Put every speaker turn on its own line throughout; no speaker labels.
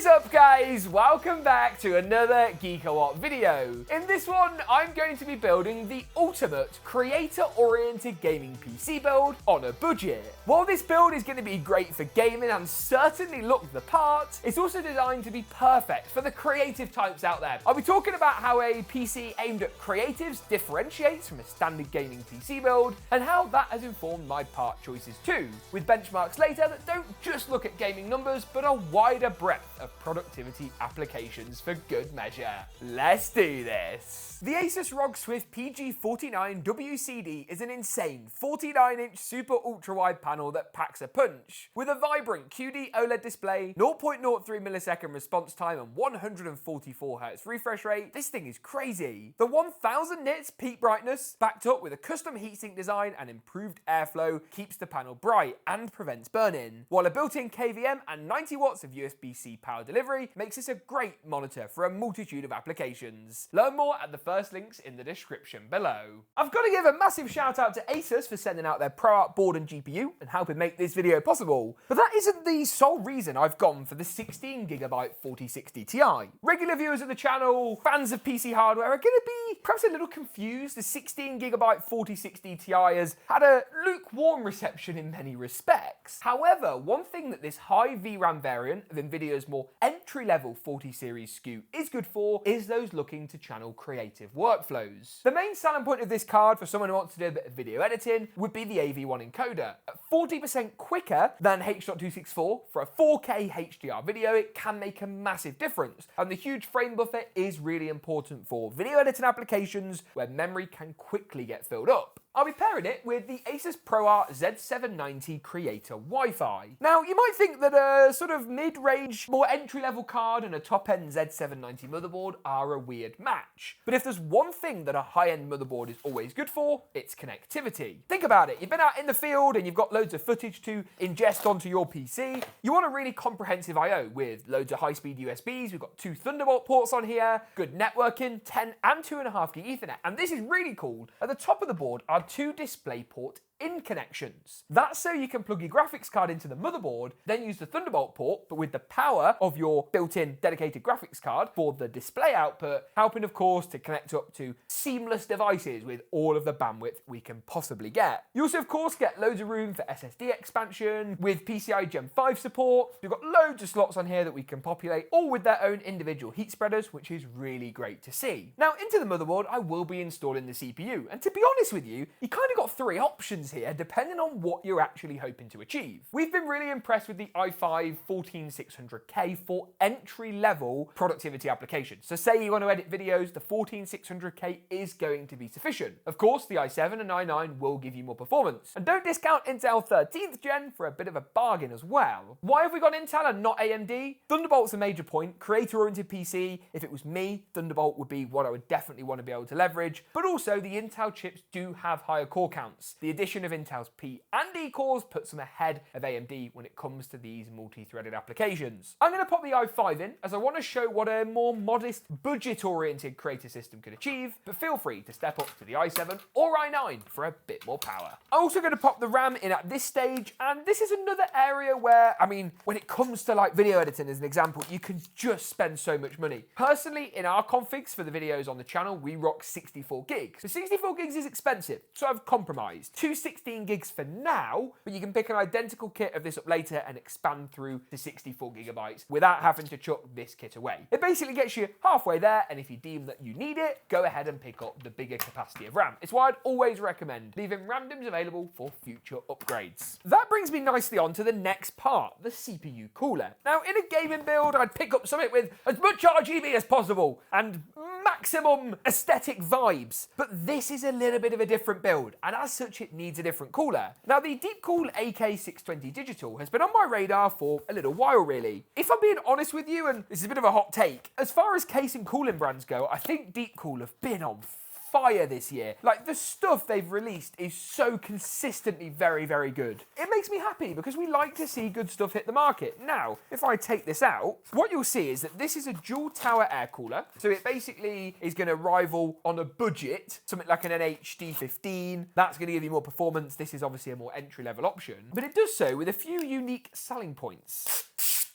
What is up, guys? Welcome back to another GeekaWhat video. In this one, I'm going to be building the ultimate creator-oriented gaming PC build on a budget. While this build is going to be great for gaming and certainly look the part, it's also designed to be perfect for the creative types out there. I'll be talking about how a PC aimed at creatives differentiates from a standard gaming PC build, and how that has informed my part choices too, with benchmarks later that don't just look at gaming numbers, but a wider breadth of productivity applications for good measure. Let's do this. The ASUS ROG Swift PG49 WCD is an insane 49-inch super ultra-wide panel that packs a punch. With a vibrant QD OLED display, 0.03 millisecond response time and 144 Hz refresh rate, this thing is crazy. The 1000 nits peak brightness, backed up with a custom heatsink design and improved airflow, keeps the panel bright and prevents burn-in, while a built-in KVM and 90 watts of USB-C power delivery makes this a great monitor for a multitude of applications. Learn more at the first links in the description below. I've got to give a massive shout out to ASUS for sending out their ProArt board and GPU and helping make this video possible. But that isn't the sole reason I've gone for the 16GB 4060 Ti. Regular viewers of the channel, fans of PC hardware, are going to be perhaps a little confused. The 16GB 4060 Ti has had a lukewarm reception in many respects. However, one thing that this high VRAM variant of NVIDIA's more entry-level 40 series SKU is good for is those looking to channel creative workflows. The main selling point of this card for someone who wants to do a bit of video editing would be the AV1 encoder. At 40% quicker than H.264 for a 4K HDR video, it can make a massive difference, and the huge frame buffer is really important for video editing applications where memory can quickly get filled up. I'll be pairing it with the ASUS ProArt Z790 Creator Wi-Fi. Now, you might think that a sort of mid-range, more entry-level card and a top-end Z790 motherboard are a weird match. But if there's one thing that a high-end motherboard is always good for, it's connectivity. Think about it. You've been out in the field and you've got loads of footage to ingest onto your PC. You want a really comprehensive I/O with loads of high-speed USBs. We've got 2 Thunderbolt ports on here, good networking, 10 and 2.5 gig Ethernet. And this is really cool. At the top of the board are 2 DisplayPort in connections. That's so you can plug your graphics card into the motherboard, then use the Thunderbolt port, but with the power of your built-in dedicated graphics card for the display output, helping of course to connect up to seamless devices with all of the bandwidth we can possibly get. You also of course get loads of room for SSD expansion with PCI Gen 5 support. We've got loads of slots on here that we can populate, all with their own individual heat spreaders, which is really great to see. Now into the motherboard I will be installing the CPU, and to be honest with you, you kind of got 3 options here depending on what you're actually hoping to achieve. We've been really impressed with the i5 14600K for entry-level productivity applications. So say you want to edit videos, the 14600K is going to be sufficient. Of course, the i7 and i9 will give you more performance. And don't discount Intel 13th gen for a bit of a bargain as well. Why have we got Intel and not AMD? Thunderbolt's a major point. Creator-oriented PC, if it was me, Thunderbolt would be what I would definitely want to be able to leverage. But also, the Intel chips do have higher core counts. The addition of Intel's P and E cores puts them ahead of AMD when it comes to these multi-threaded applications. I'm going to pop the i5 in as I want to show what a more modest, budget-oriented creator system could achieve, but feel free to step up to the i7 or i9 for a bit more power. I'm also going to pop the RAM in at this stage, and this is another area where, I mean, when it comes to like video editing as an example, you can just spend so much money. Personally, in our configs for the videos on the channel, we rock 64 gigs. So 64 gigs is expensive, so I've compromised. 216 gigs for now, but you can pick an identical kit of this up later and expand through to 64 gigabytes without having to chuck this kit away. It basically gets you halfway there, and if you deem that you need it, go ahead and pick up the bigger capacity of RAM. It's why I'd always recommend leaving randoms available for future upgrades. That brings me nicely on to the next part, the CPU cooler. Now, in a gaming build, I'd pick up something with as much RGB as possible and maximum aesthetic vibes, but this is a little bit of a different build, and as such it needs a different cooler. Now, the Deepcool AK620 Digital has been on my radar for a little while really. If I'm being honest with you, and this is a bit of a hot take, as far as case and cooling brands go, I think Deepcool have been on fire this year. Like, the stuff they've released is so consistently very, very good. It makes me happy because we like to see good stuff hit the market. Now, if I take this out, what you'll see is that this is a dual tower air cooler. So it basically is going to rival on a budget, something like an NHD15. That's going to give you more performance. This is obviously a more entry-level option, but it does so with a few unique selling points.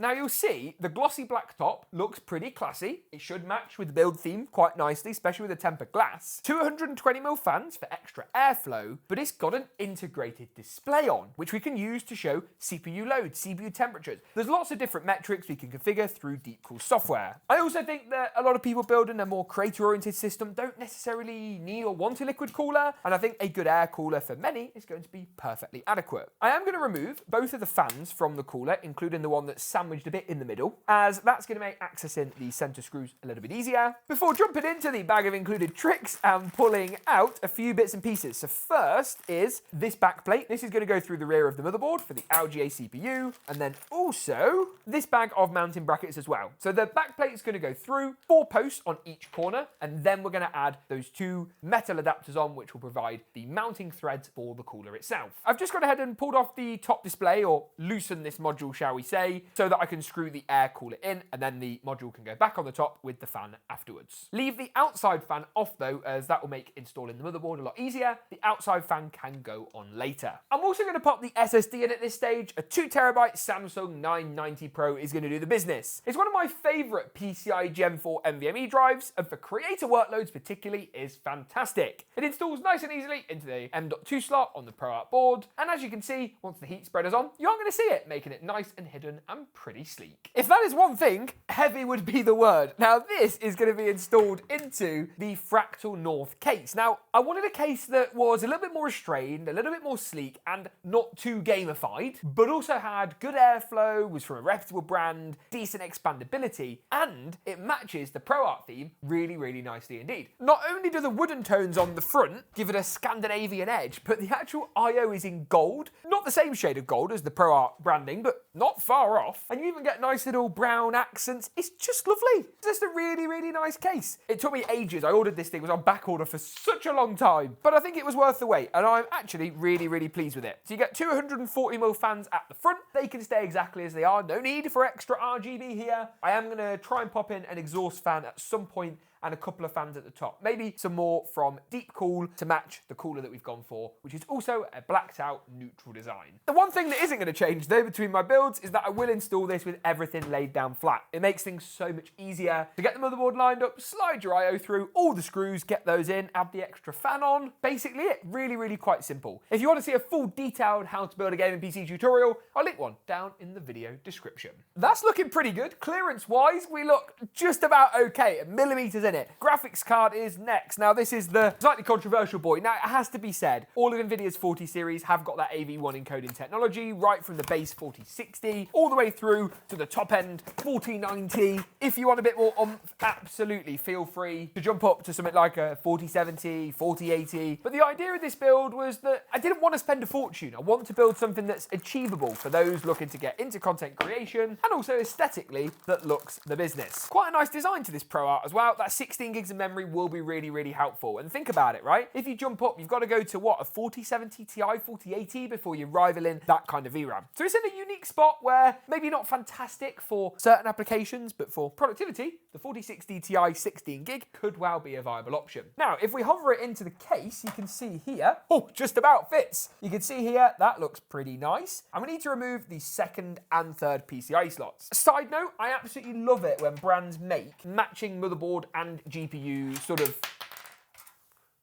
Now you'll see the glossy black top looks pretty classy. It should match with the build theme quite nicely, especially with the tempered glass. 220mm fans for extra airflow, but it's got an integrated display on, which we can use to show CPU load, CPU temperatures. There's lots of different metrics we can configure through Deepcool software. I also think that a lot of people building a more creator-oriented system don't necessarily need or want a liquid cooler, and I think a good air cooler for many is going to be perfectly adequate. I am going to remove both of the fans from the cooler, including the one that's sandwiched a bit in the middle, as that's going to make accessing the center screws a little bit easier, before jumping into the bag of included tricks and pulling out a few bits and pieces. So first is this back plate. This is going to go through the rear of the motherboard for the LGA CPU, and then also this bag of mounting brackets as well. So the back plate is going to go through 4 posts on each corner, and then we're going to add those 2 metal adapters on, which will provide the mounting threads for the cooler itself. I've just gone ahead and pulled off the top display, or loosened this module, shall we say, so that I can screw the air cooler in, and then the module can go back on the top with the fan afterwards. Leave the outside fan off though, as that will make installing the motherboard a lot easier. The outside fan can go on later. I'm also going to pop the SSD in at this stage. A 2TB Samsung 990 Pro is going to do the business. It's one of my favourite PCI Gen 4 NVMe drives, and for creator workloads particularly is fantastic. It installs nice and easily into the M.2 slot on the ProArt board, and as you can see, once the heat spreader's on, you aren't going to see it, making it nice and hidden and pretty sleek. If that is one thing, heavy would be the word. Now this is going to be installed into the Fractal North case. Now I wanted a case that was a little bit more restrained, a little bit more sleek, and not too gamified, but also had good airflow, was from a reputable brand, decent expandability, and it matches the ProArt theme really, really nicely indeed. Not only do the wooden tones on the front give it a Scandinavian edge, but the actual I/O is in gold. Not the same shade of gold as the ProArt branding, but not far off. And you even get nice little brown accents. It's just lovely. It's just a really, really nice case. It took me ages. I ordered this thing, it was on back order for such a long time, but I think it was worth the wait, and I'm actually really, really pleased with it. So you get 240mm fans at the front. They can stay exactly as they are. No need for extra RGB here. I am going to try and pop in an exhaust fan at some point, and a couple of fans at the top. Maybe some more from Deepcool to match the cooler that we've gone for, which is also a blacked out neutral design. The one thing that isn't going to change though between my builds is that I will install this with everything laid down flat. It makes things so much easier to get the motherboard lined up, slide your I/O through, all the screws, get those in, add the extra fan on. Basically it. Really, really quite simple. If you want to see a full detailed how to build a gaming PC tutorial, I'll link one down in the video description. That's looking pretty good. Clearance wise, we look just about okay, millimeters in it. Graphics card is next. Now this is the slightly controversial boy. Now it has to be said, all of NVIDIA's 40 series have got that AV1 encoding technology, right from the base 4060 all the way through to the top end 4090. If you want a bit more oomph, absolutely feel free to jump up to something like a 4070, 4080. But the idea of this build was that I didn't want to spend a fortune. I want to build something that's achievable for those looking to get into content creation, and also aesthetically that looks the business. Quite a nice design to this ProArt as well. That 16 gigs of memory will be really, really helpful. And think about it, right? If you jump up, you've got to go to what, a 4070 Ti, 4080 before you rival in that kind of VRAM. So it's in a unique spot where maybe not fantastic for certain applications, but for productivity, the 4060 Ti 16 gig could well be a viable option. Now, if we hover it into the case, you can see here, oh, just about fits. You can see here, that looks pretty nice. And we need to remove the second and third PCI slots. Side note, I absolutely love it when brands make matching motherboard and GPU sort of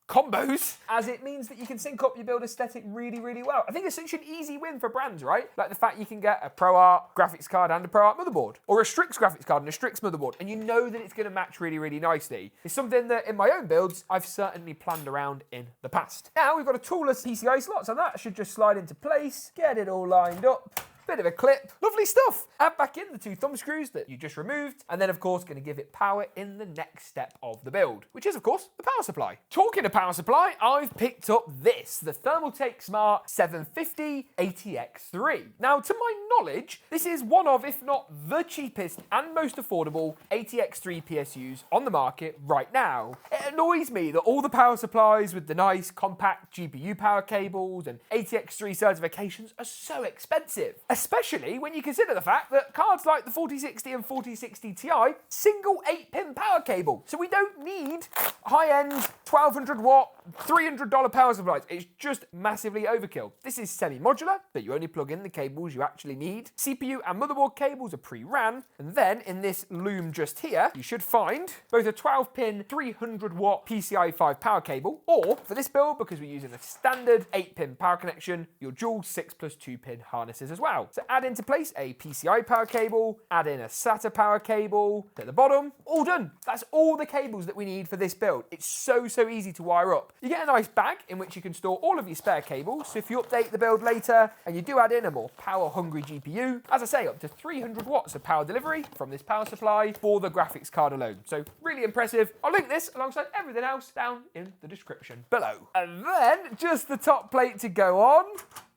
combos, as it means that you can sync up your build aesthetic really, really well. I think it's such an easy win for brands, right? Like the fact you can get a ProArt graphics card and a ProArt motherboard, or a Strix graphics card and a Strix motherboard, and you know that it's going to match really, really nicely. It's something that in my own builds, I've certainly planned around in the past. Now we've got a toolless PCI slot, so that should just slide into place, get it all lined up. Bit of a clip, lovely stuff. Add back in the 2 thumb screws that you just removed, and then of course going to give it power in the next step of the build, which is of course the power supply. Talking of power supply, I've picked up this, the Thermaltake Smart 750 ATX3. Now to my knowledge, this is one of, if not the cheapest and most affordable ATX3 PSUs on the market right now. It annoys me that all the power supplies with the nice compact GPU power cables and ATX3 certifications are so expensive. Especially when you consider the fact that cards like the 4060 and 4060 Ti single 8-pin power cable. So we don't need high-end 1200 watt $300 power supplies. It's just massively overkill. This is semi-modular, that you only plug in the cables you actually need. CPU and motherboard cables are pre-ran. And then in this loom just here, you should find both a 12-pin 300-watt PCI 5 power cable, or for this build, because we're using a standard 8-pin power connection, your dual 6+2-pin harnesses as well. So add into place a PCI power cable, add in a SATA power cable at the bottom, all done. That's all the cables that we need for this build. It's so easy to wire up. You get a nice bag in which you can store all of your spare cables, so if you update the build later and you do add in a more power-hungry GPU, as I say, up to 300 watts of power delivery from this power supply for the graphics card alone. So really impressive. I'll link this alongside everything else down in the description below. And then just the top plate to go on.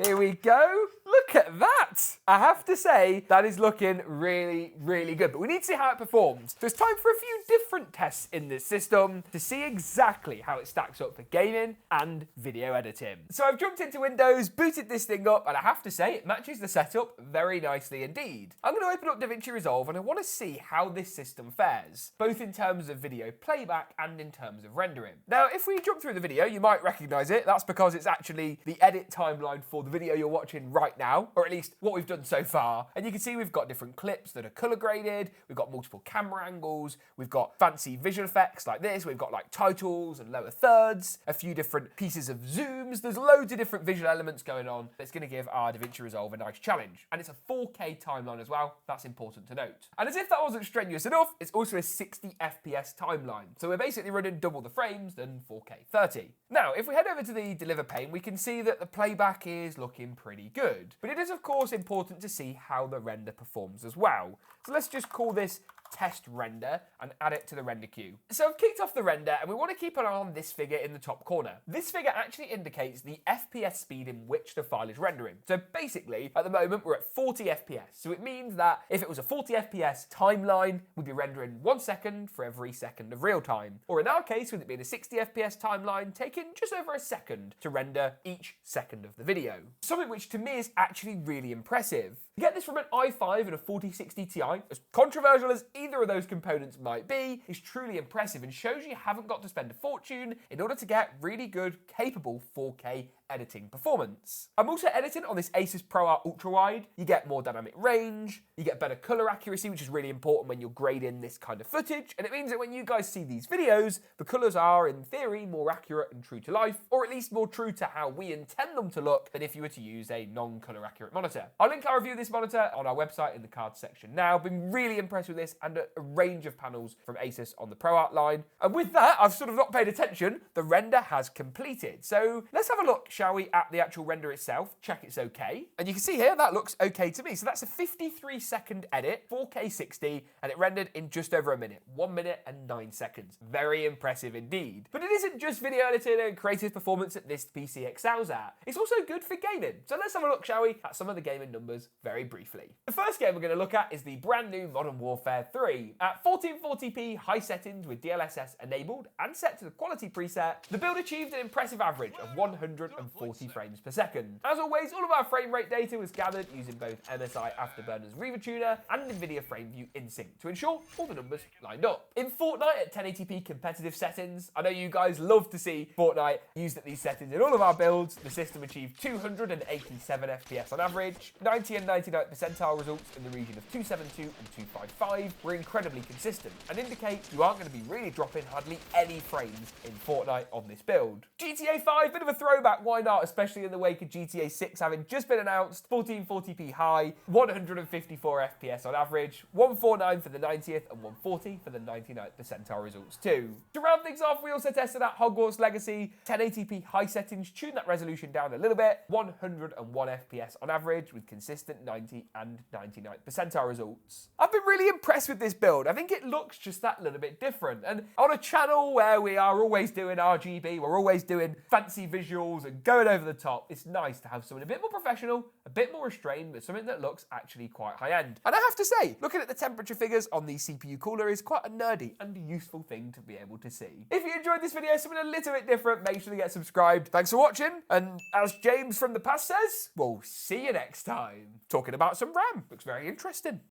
Here we go. Look at that. I have to say, that is looking really good, but we need to see how it performs. So it's time for a few different tests in this system to see exactly how it stacks up for gaming and video editing. So I've jumped into Windows, booted this thing up, and I have to say, it matches the setup very nicely indeed. I'm going to open up DaVinci Resolve, and I want to see how this system fares, both in terms of video playback and in terms of rendering. Now, if we jump through the video, you might recognize it. That's because it's actually the edit timeline for the video you're watching right now, or at least what we've done so far. And you can see we've got different clips that are color graded, we've got multiple camera angles, we've got fancy visual effects like this, we've got like titles and lower thirds, a few different pieces of zooms. There's loads of different visual elements going on that's going to give our DaVinci Resolve a nice challenge. And it's a 4K timeline as well. That's important to note. And as if that wasn't strenuous enough, it's also a 60 FPS timeline. So we're basically running double the frames than 4K 30. Now, if we head over to the deliver pane, we can see that the playback is looking pretty good. But it is, of course, important to see how the render performs as well. So let's just call this test render and add it to the render queue. So I've kicked off the render and we want to keep an eye on this figure in the top corner. This figure actually indicates the FPS speed in which the file is rendering. So basically, at the moment, we're at 40 FPS. So it means that if it was a 40 FPS timeline, we'd be rendering 1 second for every second of real time. Or in our case, with it being a 60 FPS timeline, taking just over a second to render each second of the video. Something which to me is actually really impressive. To get this from an i5 and a 4060 Ti, as controversial as either of those components might be, is truly impressive and shows you haven't got to spend a fortune in order to get really good, capable 4K editing performance. I'm also editing on this ASUS ProArt ultra-wide. You get more dynamic range, you get better color accuracy, which is really important when you're grading this kind of footage, and it means that when you guys see these videos, the colors are, in theory, more accurate and true to life, or at least more true to how we intend them to look than if you were to use a non-color accurate monitor. I'll link our review of this monitor on our website in the cards section now. Been really impressed with this and a range of panels from ASUS on the ProArt line. And with that, I've sort of not paid attention. The render has completed. So let's have a look, shall we, at the actual render itself, check it's okay. And you can see here, that looks okay to me. So that's a 53-second edit, 4K 60, and it rendered in just over a minute, 1 minute and 9 seconds. Very impressive indeed. But it isn't just video editing and creative performance that this PC excels at. It's also good for gaming. So let's have a look, shall we, at some of the gaming numbers very briefly. The first game we're going to look at is the brand new Modern Warfare 3. At 1440p high settings with DLSS enabled and set to the quality preset, the build achieved an impressive average of 140 frames per second. As always, all of our frame rate data was gathered using both MSI Afterburner's Riva Tuner and NVIDIA FrameView InSync to ensure all the numbers lined up. In Fortnite at 1080p competitive settings, I know you guys love to see Fortnite used at these settings in all of our builds. The system achieved 287 FPS on average. 90 and 99th percentile results in the region of 272 and 255 were incredibly consistent and indicate you aren't going to be really dropping hardly any frames in Fortnite on this build. GTA 5, bit of a throwback, why not, especially in the wake of GTA 6 having just been announced. 1440p high, 154 FPS on average, 149 for the 90th and 140 for the 99th percentile results too. To round things off, we also tested out Hogwarts Legacy, 1080p high settings, tuned that resolution down a little bit, 101 FPS on average with consistent 90 and 99th percentile results. I've been really impressed with this build. I think it looks just that little bit different, and on a channel where we are always doing RGB, we're always doing fancy visuals and going over the top, it's nice to have something a bit more professional, a bit more restrained, but something that looks actually quite high-end. And I have to say, looking at the temperature figures on the CPU cooler is quite a nerdy and useful thing to be able to see. If you enjoyed this video, something a little bit different, make sure to get subscribed. Thanks for watching, and as James from the past says, we'll see you next time. Talking about some RAM. Looks very interesting.